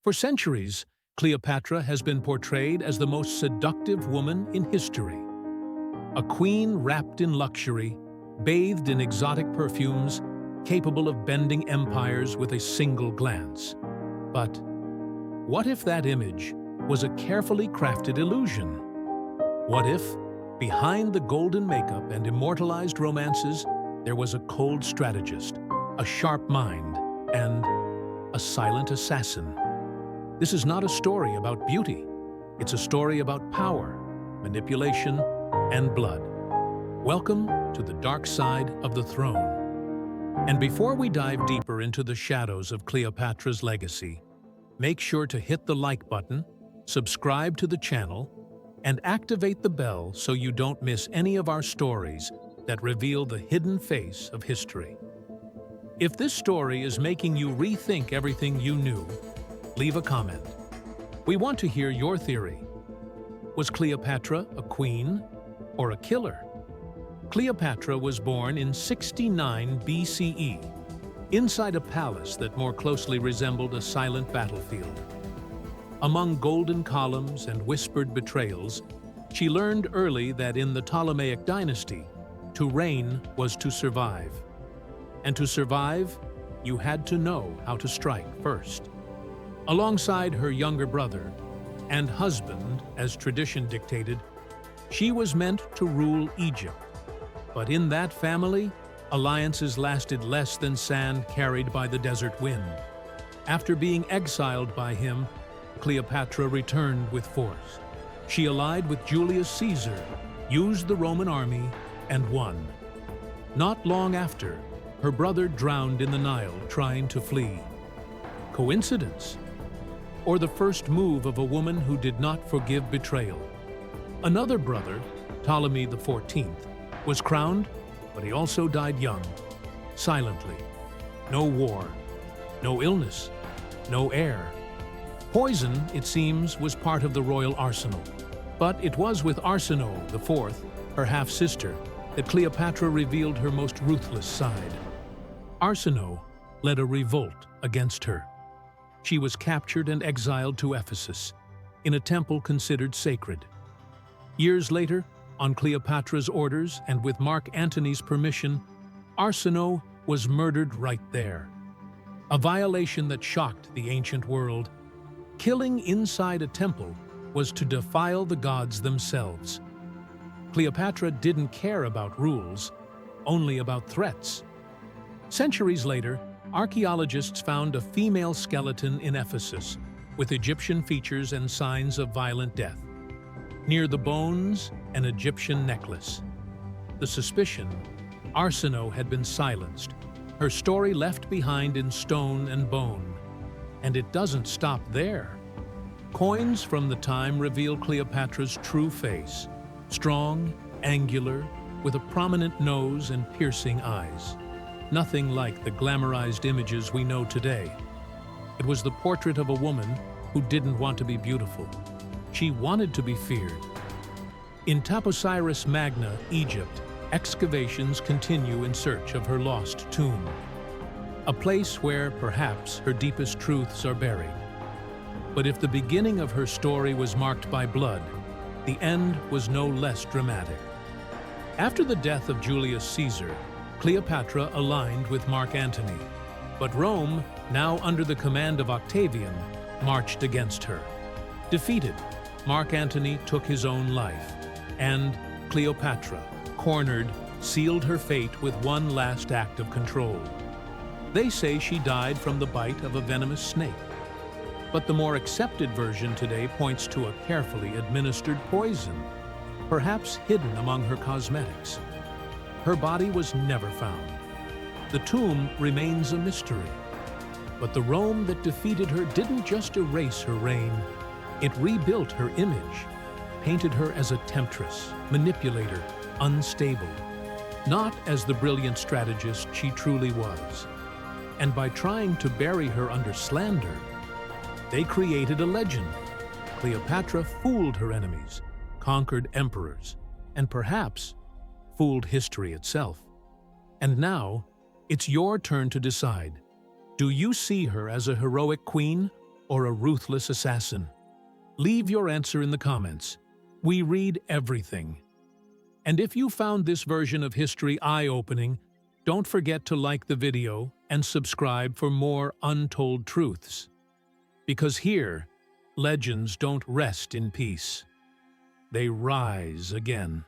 For centuries, Cleopatra has been portrayed as the most seductive woman in history. A queen wrapped in luxury, bathed in exotic perfumes, capable of bending empires with a single glance. But what if that image was a carefully crafted illusion? What if, behind the golden makeup and immortalized romances, there was a cold strategist, a sharp mind, and a silent assassin? This is not a story about beauty. It's a story about power, manipulation, and blood. Welcome to the dark side of the throne. And before we dive deeper into the shadows of Cleopatra's legacy, make sure to hit the like button, subscribe to the channel, and activate the bell so you don't miss any of our stories that reveal the hidden face of history. If this story is making you rethink everything you knew, leave a comment. We want to hear your theory. Was Cleopatra a queen or a killer? Cleopatra was born in 69 BCE, inside a palace that more closely resembled a silent battlefield. Among golden columns and whispered betrayals, she learned early that in the Ptolemaic dynasty, to reign was to survive. And to survive, you had to know how to strike first. Alongside her younger brother and husband, as tradition dictated, she was meant to rule Egypt. But in that family, alliances lasted less than sand carried by the desert wind. After being exiled by him, Cleopatra returned with force. She allied with Julius Caesar, used the Roman army, and won. Not long after, her brother drowned in the Nile trying to flee. Coincidence? Or the first move of a woman who did not forgive betrayal? Another brother, Ptolemy XIV, was crowned, but he also died young, silently. No war, no illness, no heir. Poison, it seems, was part of the royal arsenal. But it was with Arsinoe IV, her half-sister, that Cleopatra revealed her most ruthless side. Arsinoe led a revolt against her. She was captured and exiled to Ephesus, in a temple considered sacred. Years later, on Cleopatra's orders and with Mark Antony's permission, Arsinoe was murdered right there. A violation that shocked the ancient world. Killing inside a temple was to defile the gods themselves. Cleopatra didn't care about rules, only about threats. Centuries later, archaeologists found a female skeleton in Ephesus, with Egyptian features and signs of violent death. Near the bones, an Egyptian necklace. The suspicion: Arsinoe had been silenced, her story left behind in stone and bone. And it doesn't stop there. Coins from the time reveal Cleopatra's true face: strong, angular, with a prominent nose and piercing eyes. Nothing like the glamorized images we know today. It was the portrait of a woman who didn't want to be beautiful. She wanted to be feared. In Taposiris Magna, Egypt, excavations continue in search of her lost tomb. A place where, perhaps, her deepest truths are buried. But if the beginning of her story was marked by blood, the end was no less dramatic. After the death of Julius Caesar, Cleopatra aligned with Mark Antony. But Rome, now under the command of Octavian, marched against her. Defeated, Mark Antony took his own life, and Cleopatra, cornered, sealed her fate with one last act of control. They say she died from the bite of a venomous snake. But the more accepted version today points to a carefully administered poison, perhaps hidden among her cosmetics. Her body was never found. The tomb remains a mystery. But the Rome that defeated her didn't just erase her reign, it rebuilt her image, painted her as a temptress, manipulator, unstable, not as the brilliant strategist she truly was. And by trying to bury her under slander, they created a legend. Cleopatra fooled her enemies, conquered emperors, and perhaps fooled history itself. And now, it's your turn to decide. Do you see her as a heroic queen or a ruthless assassin? Leave your answer in the comments. We read everything. And if you found this version of history eye-opening, don't forget to like the video and subscribe for more untold truths. Because here, legends don't rest in peace. They rise again.